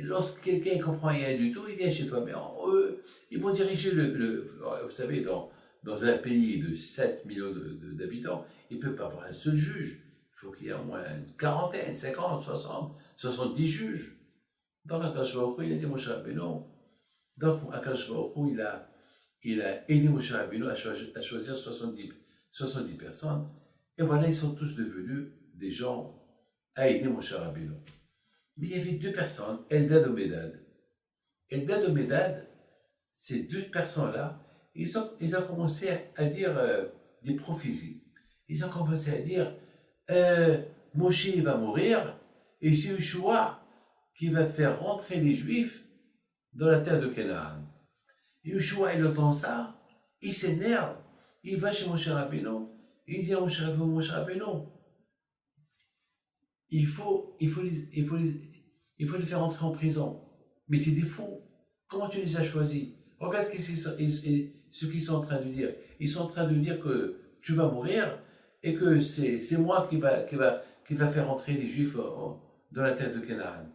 A: Lorsque quelqu'un ne comprend rien du tout, il vient chez toi. Mais eux, ils vont diriger vous savez, dans un pays de 7 millions d'habitants, il ne peut pas avoir un seul juge. Il faut qu'il y ait au moins une quarantaine, 50, 60, 70 juges. Donc, Akash Baruch Hu, il a dit Moshe Rabbeinu. Donc, Akash Baruch Hu, il a aidé Moshe Rabbeinu à choisir 70 personnes. Et voilà, ils sont tous devenus des gens à aider Moshe Rabbeinu. Mais il y avait deux personnes, Eldad et Medad. Eldad et Medad, ces deux personnes-là, ils ont commencé à dire des prophéties. Ils ont commencé à dire Moshe va mourir, et c'est Yeshua qui va faire rentrer les Juifs dans la terre de Canaan. Et Yeshua, il entend ça, il s'énerve, il va chez Moshe Rabbeinu, il dit à Moshe Rabbeinu, il faut les faire entrer en prison. Mais c'est des fous. Comment tu les as choisis? Regarde ce qu'ils sont en train de dire. Ils sont en train de dire que tu vas mourir et que c'est moi qui va faire entrer les Juifs dans la terre de Canaan.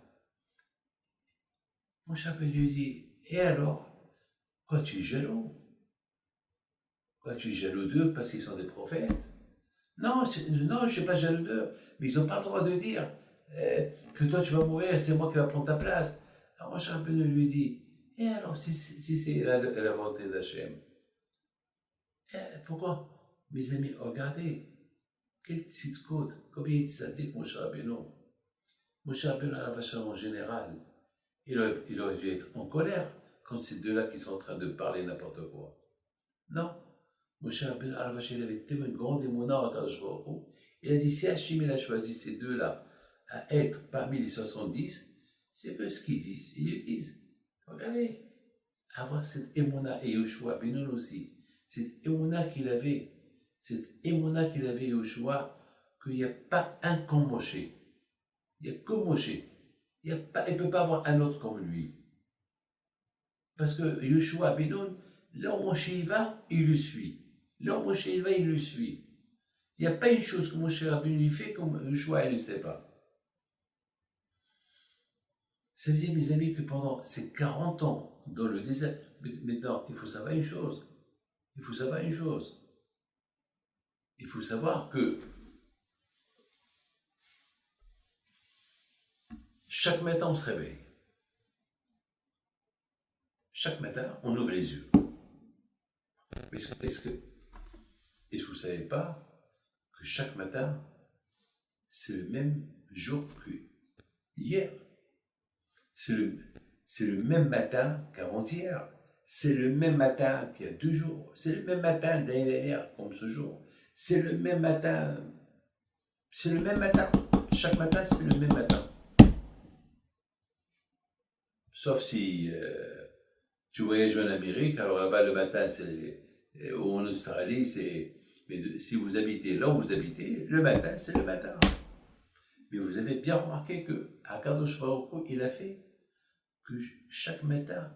A: Mon chapeau lui dit, et alors? Quoi, tu es jaloux? Quoi, tu es jaloux d'eux parce qu'ils sont des prophètes? Non, je ne suis pas jaloux d'eux, mais ils n'ont pas le droit de dire que toi tu vas mourir, c'est moi qui vais prendre ta place. Alors mon chapeau lui dit, et alors, si c'est la volonté d'Hachem, pourquoi? Mes amis, regardez, quel petite côte, combien il s'indique Moshe Rabbeinu. Moshe Rabbeinu en général, il aurait dû être en colère quand ces deux-là qui sont en train de parler n'importe quoi. Non, Moshe Rabbeinu il avait tellement une grande émouna en Akadosh Baruch Hu. Il a dit, si Hachem a choisi ces deux-là à être parmi les 70, c'est que ce qu'ils disent, ils le disent. Regardez, avoir cette émouna et Yoshua, Benoun aussi, cette émouna qu'il avait Yoshua, qu'il n'y a pas un comme Moshe. Il n'y a que Moshe. Il ne peut pas avoir un autre comme lui. Parce que Yoshua, Benoun, là où Moshe il va, il le suit. Là où Moshe il va, il le suit. Il n'y a pas une chose que Moshe Rabbeinu fait comme Yoshua, il ne le sait pas. Ça veut dire, mes amis, que pendant ces 40 ans dans le désert, maintenant, il faut savoir une chose. Il faut savoir que chaque matin, on se réveille. Chaque matin, on ouvre les yeux. Est-ce que vous ne savez pas que chaque matin, c'est le même jour que hier? C'est le même matin qu'avant-hier. C'est le même matin qu'il y a 2 jours. C'est le même matin d'année dernière comme ce jour. C'est le même matin. Chaque matin, c'est le même matin. Sauf si tu voyages en Amérique, alors là-bas le matin, ou en Australie, mais si vous habitez là où vous habitez, le matin, c'est le matin. Mais vous avez bien remarqué que Akadosh Baruch Hu, il a fait que chaque matin,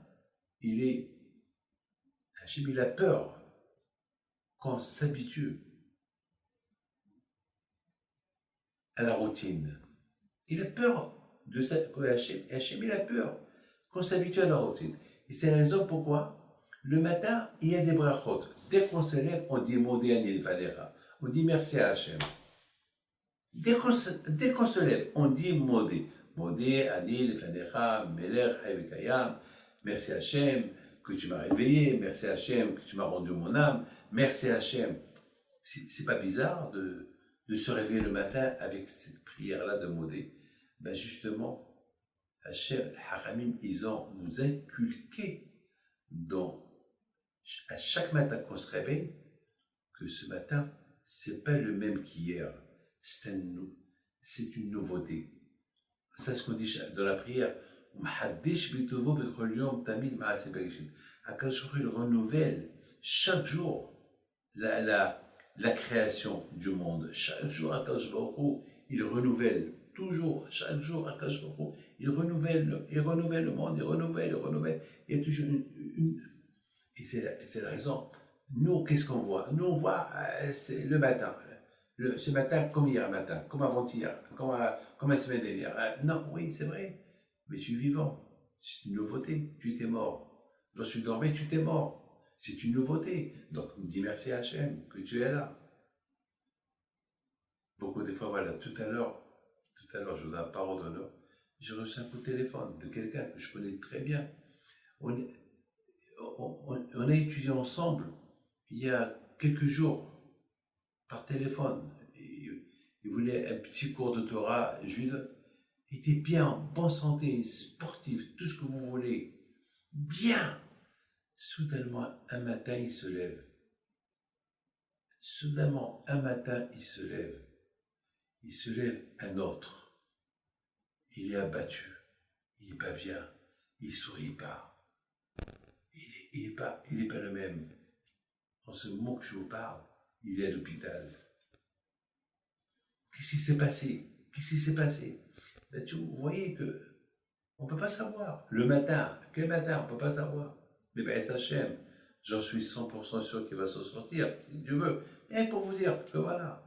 A: Hachem, il a peur qu'on s'habitue à la routine. Il a peur de ça, Hachem, il a peur qu'on s'habitue à la routine. Et c'est la raison pourquoi, le matin, il y a des brachot. Dès qu'on se lève, on dit Modé Anil Valera. On dit merci à Hachem. Dès qu'on se lève, on dit Modé. Modé, Ani, Lefanecha, Melech, Haïvekayam. Merci Hachem que tu m'as réveillé. Merci Hachem que tu m'as rendu mon âme. Merci Hachem. C'est pas bizarre de se réveiller le matin avec cette prière-là de Modé. Ben justement, Hachem, Haramim, ils ont nous inculqué à chaque matin qu'on se réveille, que ce matin, c'est pas le même qu'hier. C'est une nouveauté. C'est ce qu'on dit dans la prière. Akash il renouvelle chaque jour la création du monde. Chaque jour, Akash il renouvelle. Toujours, chaque jour, Akash il renouvelle le monde, il renouvelle. Il y a toujours et c'est la raison. Nous, qu'est-ce qu'on voit? Nous, on voit c'est le matin. Ce matin, comme hier matin, comme avant-hier, comme la semaine dernière. Non, oui, c'est vrai. Mais tu es vivant. C'est une nouveauté. Tu étais mort. Lorsque tu dormais, tu étais mort. C'est une nouveauté. Donc, dis merci à Hachem que tu es là. Beaucoup de fois, voilà, tout à l'heure, je vous donne la parole d'honneur. J'ai reçu un coup de téléphone de quelqu'un que je connais très bien. On a étudié ensemble il y a quelques jours par téléphone. Il voulait un petit cours de Torah. Je lui donne. Il était bien, en bonne santé, sportif, tout ce que vous voulez. Bien. Soudainement, un matin, il se lève. Soudainement, un matin, il se lève. Il se lève un autre. Il est abattu. Il n'est pas bien. Il ne sourit pas. Il n'est pas le même. En ce moment que je vous parle, il est à l'hôpital. Qu'est-ce qui s'est passé? Ben, vous voyez que on ne peut pas savoir. Le matin, quel matin, on ne peut pas savoir. Mais ben, Hachem, j'en suis 100% sûr qu'il va s'en sortir, si Dieu veut. Et pour vous dire que voilà,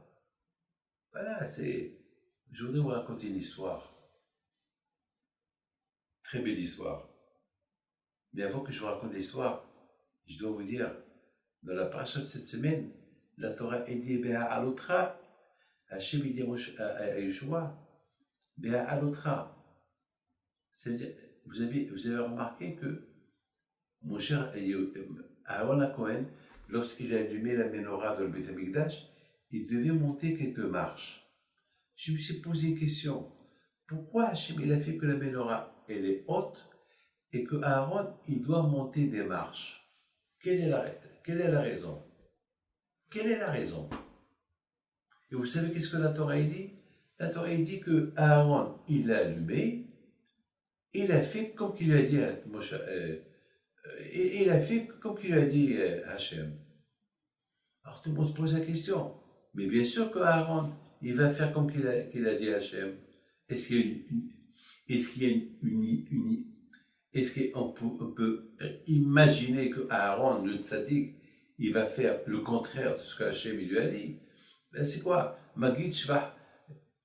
A: je voudrais vous raconter une histoire. Très belle histoire. Mais avant que je vous raconte l'histoire, je dois vous dire, dans la paracha de cette semaine, la Torah est dit Béa Alotra, Hachem dit à Yeshua, Béa Alotra. C'est-à-dire, vous avez remarqué que mon cher Aaron Cohen, lorsqu'il a allumé la menorah dans le Beth Amikdash, il devait monter quelques marches. Je me suis posé une question. Pourquoi Hachem il a fait que la menorah elle est haute et que Aaron il doit monter des marches? Quelle est la raison? Quelle est la raison? Et vous savez qu'est-ce que la Torah dit? La Torah dit que Aaron il a allumé, il a fait comme qu'il a dit il a fait comme qu'il a dit Hachem. Alors tout le monde se pose la question. Mais bien sûr que Aaron il va faire comme qu'il a dit Hachem. Est-ce qu'on peut imaginer que Aaron, le tzaddik, il va faire le contraire de ce que Hachem lui a dit? Ben c'est quoi? Magid Shvach,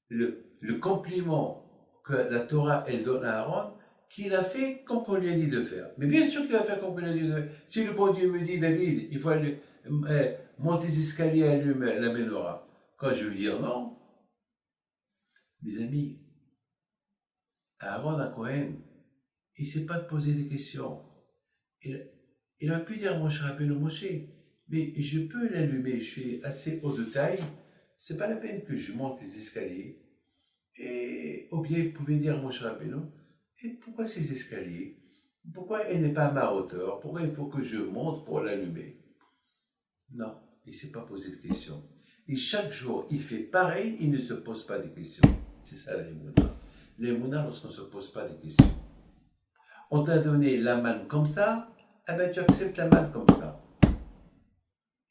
A: le compliment que la Torah elle donne à Aaron, qu'il a fait comme on lui a dit de faire. Mais bien sûr qu'il va faire comme on lui a dit de faire. Si le bon Dieu me dit, David, il faut aller monter les escaliers, allumer la menorah. Quand je vais lui dire non, mes amis, Aaron à Cohen, il ne sait pas de poser des questions. Il aurait pu dire, mon cher Rabbeinu Moshe, mais je peux l'allumer, je suis assez haut de taille, c'est pas la peine que je monte les escaliers. Ou bien il pouvait dire, mon cher Rabbeinu, et pourquoi ces escaliers? Pourquoi elle n'est pas à ma hauteur? Pourquoi il faut que je monte pour l'allumer? Non, il ne s'est pas posé de questions. Et chaque jour, il fait pareil, il ne se pose pas de questions. C'est ça l'émouna. L'émouna, lorsqu'on ne se pose pas de questions. On t'a donné la manne comme ça, eh ben tu acceptes la manne comme ça.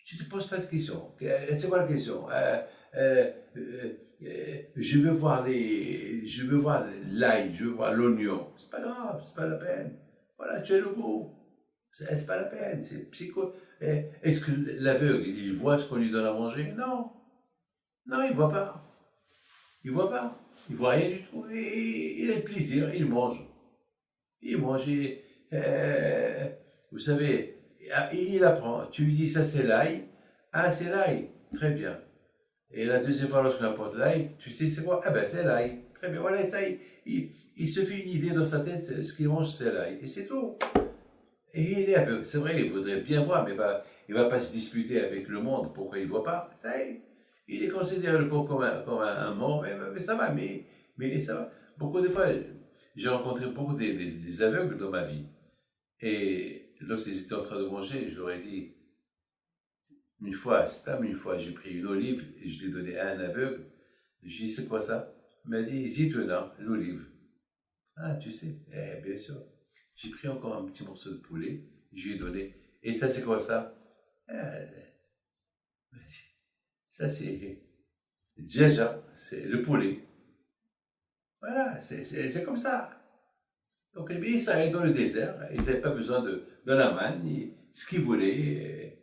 A: Tu ne te poses pas de questions. C'est quoi la question? Je veux voir l'ail, je veux voir l'oignon. C'est pas grave, c'est pas la peine. Voilà, tu as le goût. C'est pas la peine, c'est psycho. Est-ce que l'aveugle, il voit ce qu'on lui donne à manger? Non. Non, il voit pas. Il voit rien du tout. Il a le plaisir, il mange. Vous savez, il apprend. Tu lui dis, ça c'est l'ail. Ah, c'est l'ail. Très bien. Et la deuxième fois, lorsqu'on apporte l'ail, tu sais c'est quoi? Ah ben, c'est l'ail. très bien. Voilà, ça, il se fait une idée dans sa tête, ce qu'il mange, c'est là, et c'est tout. Et il est aveugle, c'est vrai, il voudrait bien voir, mais il va pas se disputer avec le monde. Pourquoi il ne voit pas? Ça y est, il est considéré le pauvre comme un mort, mais ça va, mais ça va. Beaucoup de fois, j'ai rencontré beaucoup des aveugles dans ma vie. Et lorsqu'ils étaient en train de manger, je leur ai dit, une fois, j'ai pris une olive et je l'ai donnée à un aveugle. J'ai dit, c'est quoi ça? Il m'a dit, zitouna, l'olive. Ah, tu sais, bien sûr. J'ai pris encore un petit morceau de poulet, je lui ai donné. Et ça, c'est quoi ça? Ça, c'est djaja, c'est le poulet. Voilà, c'est comme ça. Donc, ils s'arrêtent dans le désert, ils n'avaient pas besoin de la manne, ce qu'ils voulaient.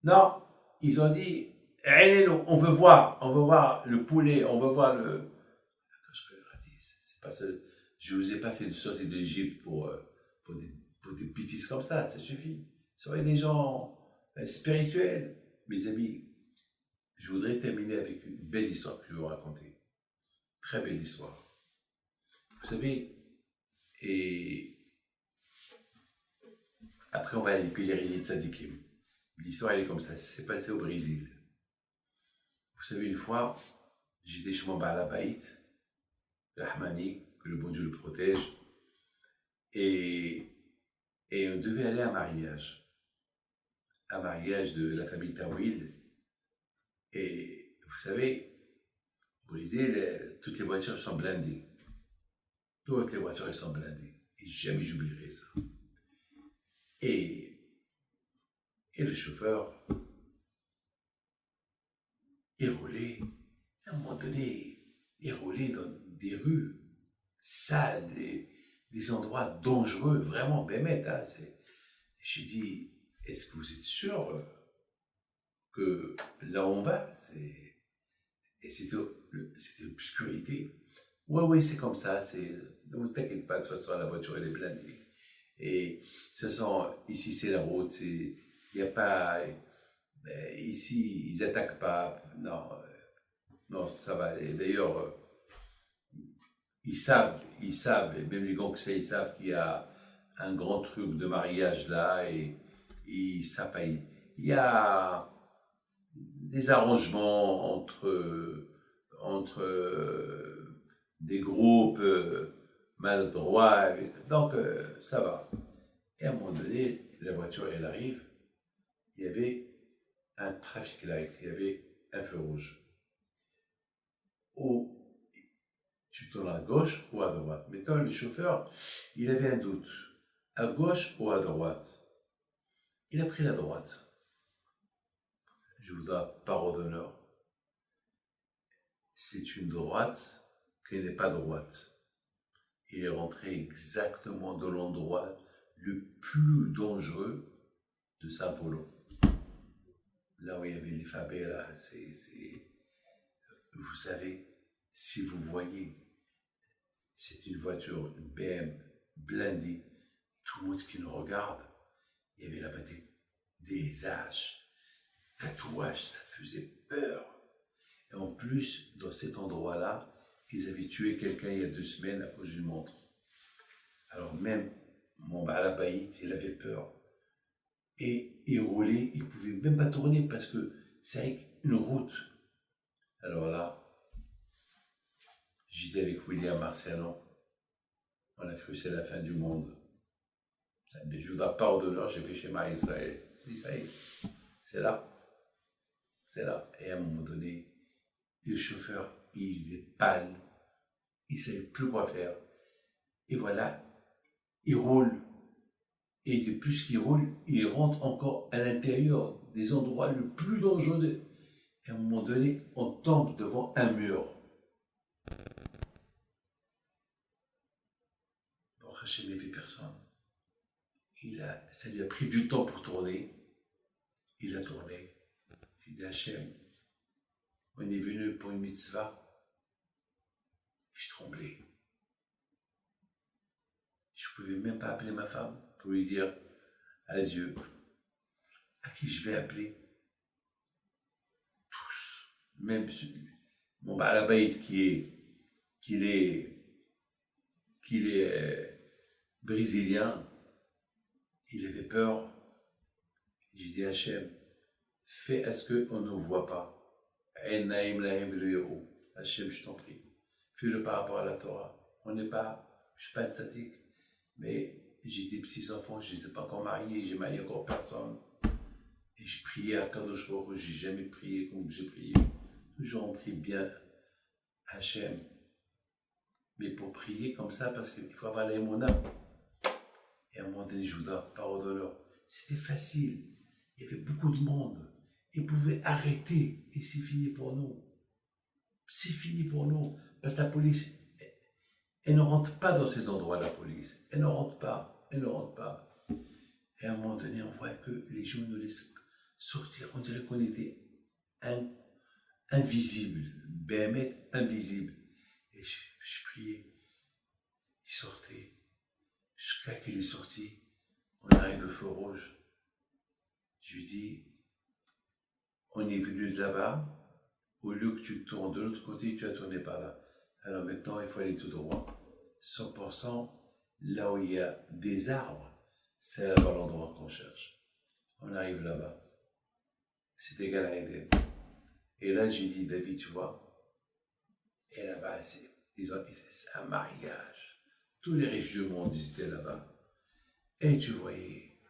A: Non, ils ont dit, on veut voir le poulet, on veut voir le. Qu'est-ce que je leur ai dit? C'est pas ça. Je ne vous ai pas fait de sortir de l'Égypte pour des bêtises comme ça suffit. Soyez des gens spirituels. Mes amis, je voudrais terminer avec une belle histoire que je vais vous raconter. Très belle histoire. Vous savez, et après on va aller pèleriner de Tzadikim. L'histoire elle est comme ça, c'est passé au Brésil. Vous savez, une fois, j'étais chez mon Baal Habayit, Rahmani, que le bon Dieu le protège, et on devait aller à un mariage de la famille Tawil. Et vous savez, au Brésil, toutes les voitures sont blindées. Toutes les voitures elles sont blindées. Et jamais j'oublierai ça. Et le chauffeur, il roulait, à un moment donné, il roulait dans des rues sales, des endroits dangereux, vraiment, bémette. Hein, j'ai dit, est-ce que vous êtes sûr que là où on va, et c'était l'obscurité. Oui, c'est comme ça, ne vous inquiétez pas, de toute façon, la voiture, elle est blindée. Et ici, c'est la route, il n'y a pas, ici, ils n'attaquent pas, non, non, ça va. Et d'ailleurs, ils savent, et même les gangs, ils savent qu'il y a un grand truc de mariage là, et ils savent pas, il y a des arrangements entre des groupes maladroits, donc ça va. Et à un moment donné, la voiture, elle arrive, il y avait un trafic light, il y avait un feu rouge. Ou tu tournes à gauche ou à droite. Maintenant, le chauffeur, il avait un doute. À gauche ou à droite? Il a pris la droite. Je vous donne parole d'honneur. C'est une droite qui n'est pas droite. Il est rentré exactement dans l'endroit le plus dangereux de São Paulo. Là où il y avait les favelas, vous savez, si vous voyez, c'est une voiture, une BM blindée, tout le monde qui nous regarde, il y avait là-bas des haches, tatouages, ça faisait peur. Et en plus, dans cet endroit-là, ils avaient tué quelqu'un il y a 2 semaines à cause d'une montre. Alors même mon Baal Habayit, il avait peur. Et il roulait, il ne pouvait même pas tourner parce que c'est avec une route. Alors là, j'étais avec William Marciano. On a cru que c'est la fin du monde. Mais je ne voudrais pas au-delà, j'ai fait schéma Israël. Je dis ça y est, c'est là. C'est là. Et à un moment donné, le chauffeur, il est pâle. Il ne savait plus quoi faire. Et voilà, il roule. Et de plus qu'il roule, il rentre encore à l'intérieur des endroits les plus dangereux. Et à un moment donné, on tombe devant un mur. Bon, Hachem n'avait personne. Ça lui a pris du temps pour tourner. Il a tourné. J'ai dit, Hachem, on est venu pour une mitzvah. Je tremblais. Je ne pouvais même pas appeler ma femme pour lui dire adieu. À qui je vais appeler? Tous. Même mon Baal Habayit qui est qu'il est brésilien, il avait peur. J'ai dit Hachem, fais à ce qu'on ne nous voit pas. Hachem, je t'en prie, fais-le par rapport à la Torah. Je ne suis pas de tzaddik, mais j'ai des petits-enfants, je ne les ai pas encore mariés, j'ai marié encore personne. Et je priais à Kadosh Baruch Hu, je n'ai jamais prié comme j'ai prié. Toujours on prie bien Hachem. Mais pour prier comme ça, parce qu'il faut avoir l'émona. Et à un moment donné, je vous donne parole d'honneur. C'était facile. Il y avait beaucoup de monde. Ils pouvaient arrêter. Et c'est fini pour nous. C'est fini pour nous. Parce que la police, elle ne rentre pas dans ces endroits, la police. Elle ne rentre pas. Elle ne rentre pas. Et à un moment donné, on voit que les gens nous laissent sortir. On dirait qu'on était invisible. Béhémet, invisible. Et je priais. Il sortait. Jusqu'à qu'il est sorti, on arrive au feu rouge. Je lui dis, on est venu de là-bas, au lieu que tu tournes de l'autre côté, tu as tourné par là. Alors maintenant, il faut aller tout droit. 100%, là où il y a des arbres, c'est là-bas l'endroit qu'on cherche. On arrive là-bas. C'était Gan Eden. Et là, j'ai dit, David, tu vois, et là-bas, c'est un mariage. Tous les riches du monde, ils étaient là-bas. Et tu voyais,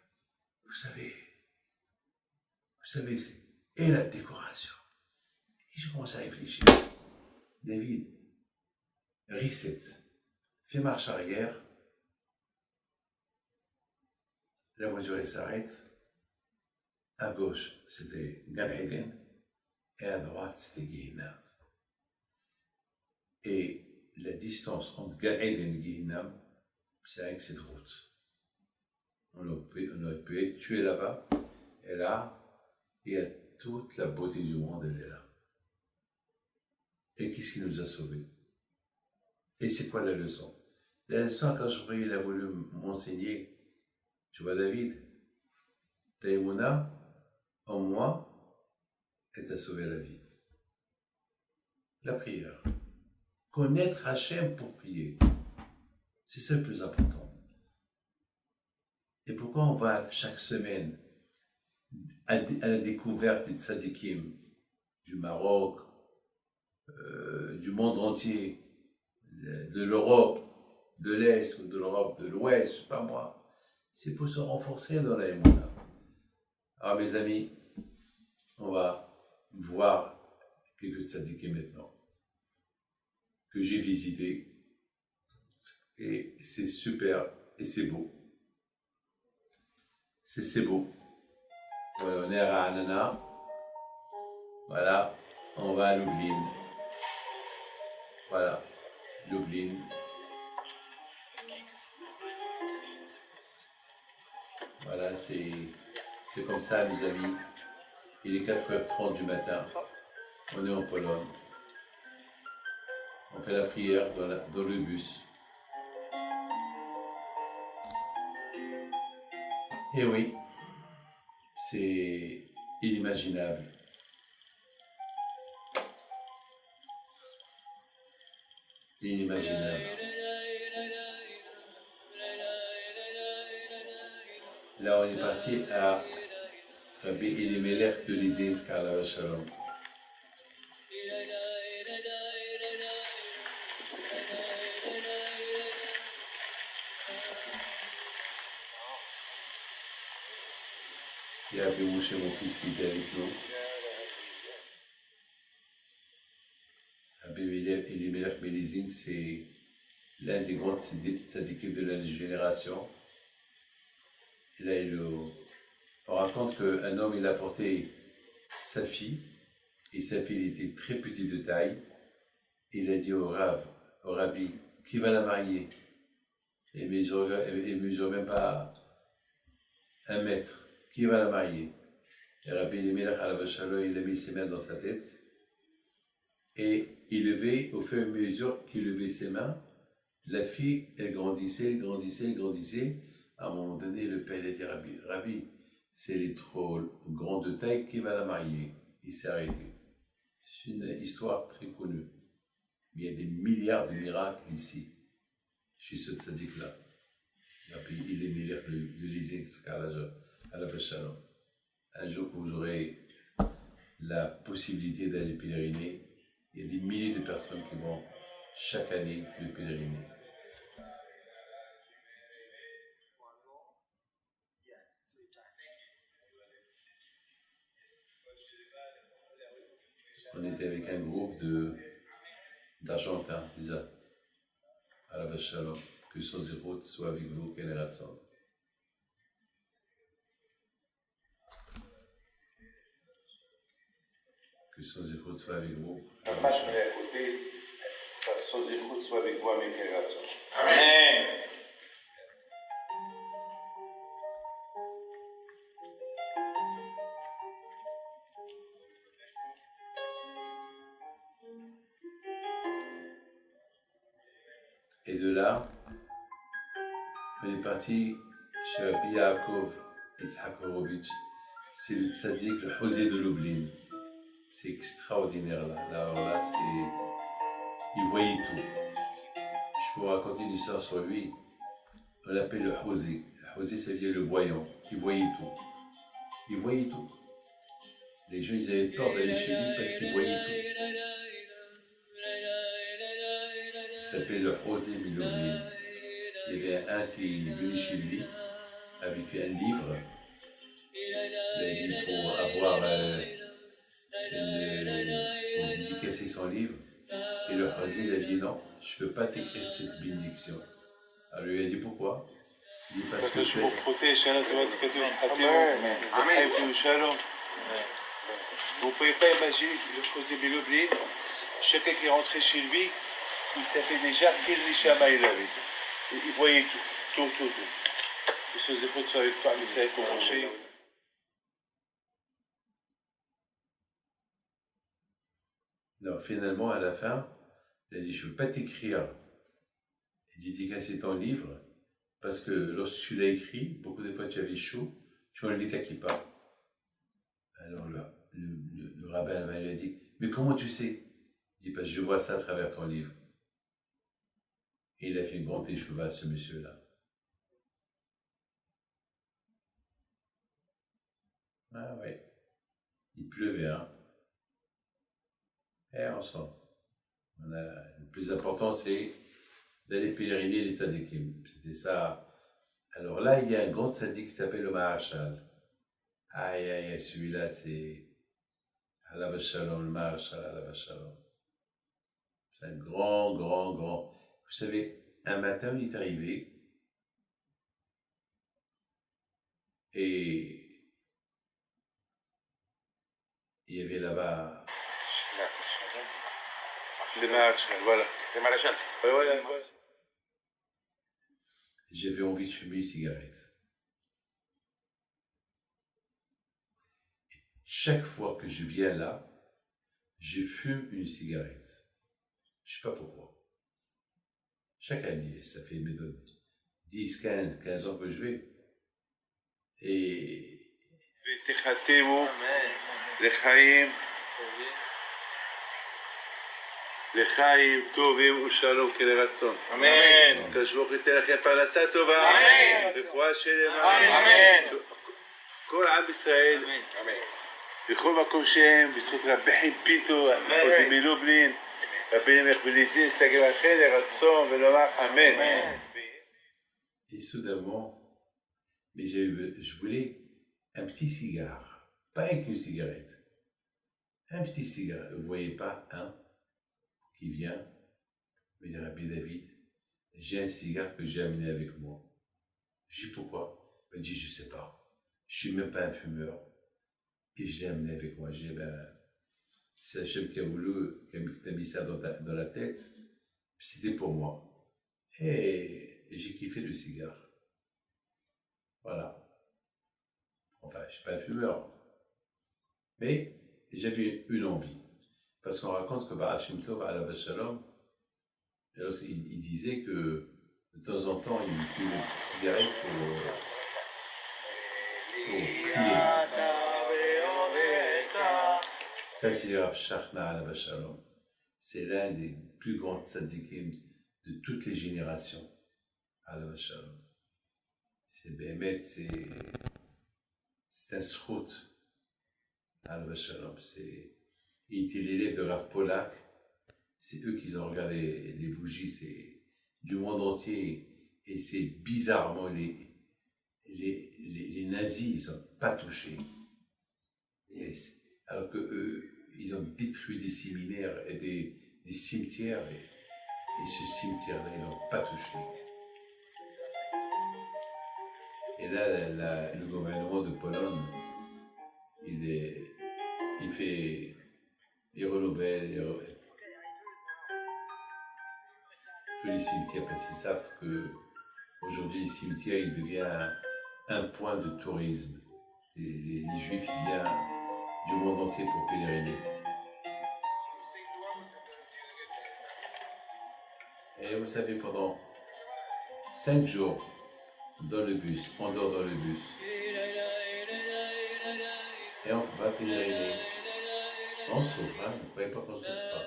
A: vous savez, et la décoration. Et je commence à réfléchir. David, reset, fais marche arrière. La voiture, elle s'arrête. À gauche, c'était Gan Eden. Et à droite, c'était Gehinam. Et la distance entre Gan Eden et Gehinam, c'est avec cette route. On aurait pu être tué là-bas. Et là, il y a toute la beauté du monde, elle est là. Et qu'est-ce qui nous a sauvés? Et c'est quoi la leçon? La leçon, quand il a voulu m'enseigner, tu vois David, Taïmouna, en moi, elle t'a sauvé la vie. La prière. Connaître Hachem pour prier. C'est ça le plus important. Et pourquoi on va chaque semaine à la découverte des tzadikim du Maroc, du monde entier, de l'Europe, de l'Est ou de l'Europe de l'Ouest, je sais pas moi, c'est pour se renforcer dans la Emouna. Alors mes amis, on va voir quelques tzadikim maintenant, que j'ai visités, et c'est super, et c'est beau. C'est beau. Voilà, on est à Anana. Voilà, on va à Lublin. Voilà, Lublin. Voilà, c'est comme ça, mes amis. Il est 4h30 du matin. On est en Pologne. On fait la prière dans le bus. Et oui, c'est inimaginable. Inimaginable. Là, on est parti à Rabbi Elimelech de Lizinsk à la Shalom. Il y a Rabbi Moshe, mon fils, qui était avec nous. Rabbi Elimelech de Lizinsk, c'est l'un des grands tzadikim de la génération. Et là, on raconte qu'un homme, il a porté sa fille, et sa fille était très petite de taille. Il a dit au rabbi, qui va la marier? Il mesure même pas 1 mètre. Qui va la marier? Et Rabbi Elimelech alav shalom, il a mis ses mains dans sa tête. Et il levait, au fur et à mesure qu'il levait ses mains, la fille, elle grandissait. À un moment donné, le père, il a dit, Rabbi, c'est elle est trop grande de taille, qui va la marier? Il s'est arrêté. C'est une histoire très connue. il y a des milliards de miracles ici, chez ce tzaddik-là. Il a payé des milliards de leasing à la Shalom. Un jour que vous aurez la possibilité d'aller pèleriner, il y a des milliers de personnes qui vont chaque année le pèleriner. On était avec un groupe d'Argentins, déjà, à la Shalom, que son zéro soit avec vous, qu'elle est ratson. Que son zéro soit avec vous.
B: Amen.
A: Et de là, on est parti chez Rabbi Yaakov Yitzhak Horowitz. C'est le tzaddik, le José de Lublin. C'est extraordinaire là. Alors là, il voyait tout. Je peux vous raconter une histoire sur lui. On l'appelle le José. Le José, ça veut dire le voyant. Il voyait tout. Il voyait tout. Les gens, ils avaient peur d'aller chez lui parce qu'ils voyaient tout. Il s'appelle le José Miloglin. Il y avait un qui est venu chez lui avec un livre. Il faut avoir pour dédicacer son livre. Et le José a dit non, je ne peux pas t'écrire cette bénédiction. Alors lui a dit pourquoi? Il dit parce que
B: je vous protège, vous ne pouvez pas imaginer le José Miloglin, chacun qui est rentré chez lui, il savait déjà quel neshama il avait. Il voyait tout. Il se faisait pas avec toi, mais il savait comment manger.
A: Non, finalement, à la fin, il a dit je ne veux pas t'écrire et dédicacer ton livre, parce que lorsque tu l'as écrit, beaucoup de fois tu avais chaud, tu as enlevé ta kippa. Alors le rabbin lui a dit mais comment tu sais? Il dit parce que je vois ça à travers ton livre. Et il a fait une grande échouva à ce monsieur-là. Ah oui, il pleuvait, hein. Et on sent. Le plus important, c'est d'aller pèleriner les tzadikim. C'était ça. Alors là, il y a un grand tzadik qui s'appelle le Mahachal. Aïe, celui-là, c'est Alav Shalom, le Mahachal, Alav Shalom. C'est un grand. Vous savez, un matin, il est arrivé et il y avait là-bas.
B: Le Maréchal, voilà. Le Maréchal. Voilà.
A: J'avais envie de fumer une cigarette. Et chaque fois que je viens là, je fume une cigarette. Je ne sais pas pourquoi. Chaque année, ça fait 10, 15 ans que je vais. Et
B: לחיים טובים ושלום כלרצון. אמן. הקדוש ברוך הוא ייתן לכם פרנסה טובה. אמן. רפואה שלמה. אמן. כל עם ישראל. אמן. בכל מקום שהם, בזכות רבי חיים פיתו, חוזי מלובלין, רבי נמך בליזין, להסתכל לכם לרצון ולומר אמן.
A: Et soudainement, mais je voulais un petit cigare, pas avec une cigarette. Un petit cigare, vous ne voyez pas, hein? Qui vient, me dit Rabbi David, j'ai un cigare que j'ai amené avec moi. Je dis pourquoi? Il me dit je sais pas, je suis même pas un fumeur et je l'ai amené avec moi. Je dis c'est Hachem qui a voulu, qui t'a mis ça dans la tête, c'était pour moi. Et j'ai kiffé le cigare. Voilà. Enfin, je suis pas un fumeur, mais j'avais une envie. Parce qu'on raconte que Baal Shem Tov, Alav Shalom, il disait que de temps en temps, il fumait une petite cigarette pour prier. Ça, c'est Rav Shachna, Alav Shalom. c'est l'un des plus grands tzadikim de toutes les générations. Alav Shalom. C'est Bémet, c'est un srout. Alav Shalom. Il était l'élève de Rav Polak. C'est eux qui ont regardé les bougies, c'est du monde entier. Et c'est bizarrement les nazis, ils n'ont pas touché. Alors qu'eux, ils ont détruit des séminaires et des cimetières. Et ce cimetière-là, ils n'ont pas touché. Et là, le gouvernement de Pologne, il renouvelle tous les cimetières parce qu'ils savent qu'aujourd'hui, les cimetières, il devient un point de tourisme. Les Juifs, ils viennent du monde entier pour pèleriner. Et vous savez, pendant 5 jours, dans le bus, on dort dans le bus. Et on va pèleriner. On souffre, hein, ne croyez pas qu'on ne souffre pas.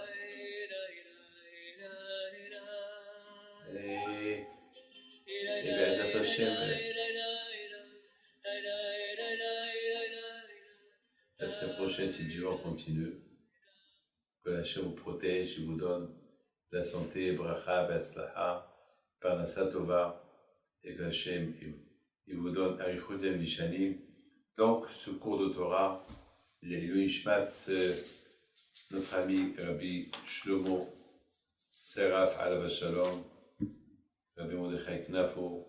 A: Et bien, Zat Hashem, la semaine prochaine, si Dieu en continue, que Hashem vous protège et vous donne la santé, bracha, betzlaha, parnassa tova, et que Hashem il vous donne arichut yamim vishanim. Donc, ce cours de Torah, l'Ilui Ishmat, notre ami Rabbi Shlomo Seraf Alav Shalom, Rabbi Mordechai Knafo,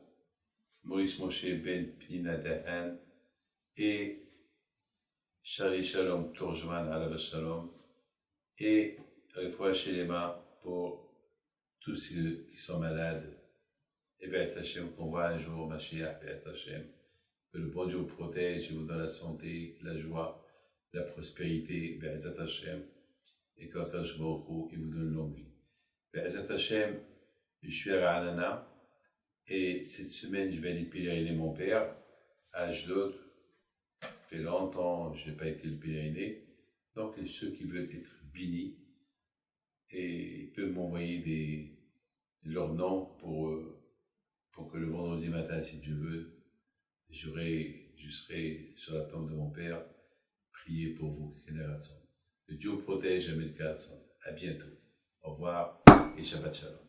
A: Maurice Moshe Ben Pnina Dahan et Shari Shalom Turjman Alav Shalom et Refoua Shelema pour tous ceux qui sont malades. Et Be'ez Hashem, qu'on voit un jour Mashiach, Be'ez Hashem, que le bon Dieu vous protège et vous donne la santé, la joie, la prospérité, Be'ez Hashem, et qu'Akadosh Baruch Hu, il vous donne longue vie. Be'ez Hashem, je suis à Ra'anana, et cette semaine, je vais aller pèleriner mon père à Ashdod. Ça fait longtemps que je n'ai pas été le pèleriner. Donc, ceux qui veulent être bénis, et peuvent m'envoyer leurs noms pour que le vendredi matin, si Dieu veut, je serai sur la tombe de mon père, prier pour vous, que Dieu vous protège, Amen. À bientôt. Au revoir et Shabbat Shalom.